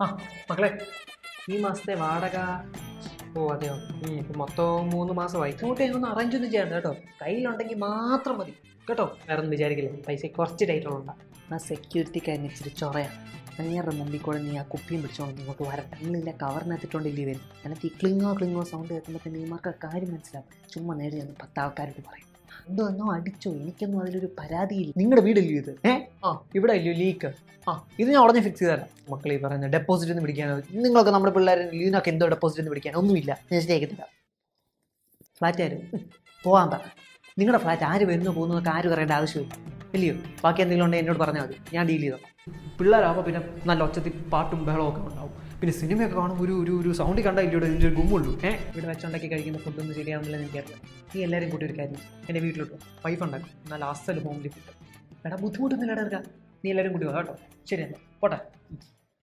ആ മക്കളെ, ഈ മാസത്തെ വാടക. ഓ അതെയോ. ഇപ്പം മൊത്തം 3 മാസമായി. അങ്ങോട്ട് ഒന്ന് അറേഞ്ച് ഒന്നും ചെയ്യണ്ട കേട്ടോ. കയ്യിലുണ്ടെങ്കിൽ മാത്രം മതി കേട്ടോ. വേറെ ഒന്നും വിചാരിക്കില്ല. പൈസ കുറച്ച് ടൈറ്റുള്ള ആ സെക്യൂരിറ്റിക്കാരന് ഇച്ചിരി ചൊറയാണ്. അങ്ങേരുടെ മുമ്പിൽ കൂടെ നീ ആ കുപ്പിയും പിടിച്ചോണ്ട് ഇങ്ങോട്ട് വരട്ടെ. നിങ്ങളില്ല കവറിനകത്തിട്ടുണ്ടെങ്കിൽ വരും. എന്നിട്ട് ഈ ക്ലിങ്ങോ സൗണ്ട് കേൾക്കുമ്പോൾ തന്നെ ഇമാർക്ക് കാര്യം മനസ്സിലാവും. ചുമ്മാ നേടി ഒന്ന് 10 ആൾക്കാരോട് പറയും, എന്തോ അടിച്ചോ, എനിക്കൊന്നും അതിലൊരു പരാതിയില്ല. നിങ്ങളുടെ വീടല്ലേ ഇത്? ഇവിടെ അല്ലയോ ലീക്ക്? ഇത് ഞാൻ ഉടനെ ഫിക്സ് ചെയ്ത് തരാം. മക്കളെ ഈ പറയുന്നത് ഡെപ്പോസിറ്റ് ഒന്നും പിടിക്കാനോ, നിങ്ങളൊക്കെ നമ്മുടെ പിള്ളേർ ഇതിനൊക്കെ എന്തോ ഡെപ്പോസിറ്റ് ഒന്നും പിടിക്കാനോ ഒന്നുമില്ല. ഞാൻ ശരിയാക്കത്തില്ല. ഫ്ലാറ്റ് ആര് പോകാൻ പറ. നിങ്ങളുടെ ഫ്ലാറ്റ് ആര് വരുന്നോ പോകുന്നതൊക്കെ ആരും അറിയേണ്ട ആവശ്യമില്ല, ഇല്ലയോ? ബാക്കി എന്തെങ്കിലും ഉണ്ടെങ്കിൽ എന്നോട് പറഞ്ഞാൽ മതി, ഞാൻ ഡീൽ ചെയ്തോ. പിള്ളേരാകുമ്പോൾ പിന്നെ നല്ല ഒച്ചത്തിൽ പാട്ടും ബഹളവും ഒക്കെ ഉണ്ടാവും. പിന്നെ സിനിമയൊക്കെ കാണുമ്പോൾ ഒരു സൗണ്ടിൽ കണ്ടാൽ ഇവിടെ ഇതിൻ്റെ ഒരു ഗുമ്മുള്ളൂ. ഇവിടെ വെച്ചുണ്ടാക്കി കഴിക്കുന്ന ഫുഡൊന്നും ശരിയാവുന്നില്ല എനിക്കറിയാം. നീ എല്ലാവരും കൂട്ടി ഒരു കാര്യം, എൻ്റെ വീട്ടിലോട്ട് വൈഫ് ഉണ്ടാക്കും, നല്ല അസൽ ഹോംലി ഫുഡ്. എടാ ബുദ്ധിമുട്ടൊന്നുമില്ല എടുക്കാം. നീ എല്ലാവരും കൂട്ടി വാ കേട്ടോ. ശരി എന്നാ പോട്ടെ.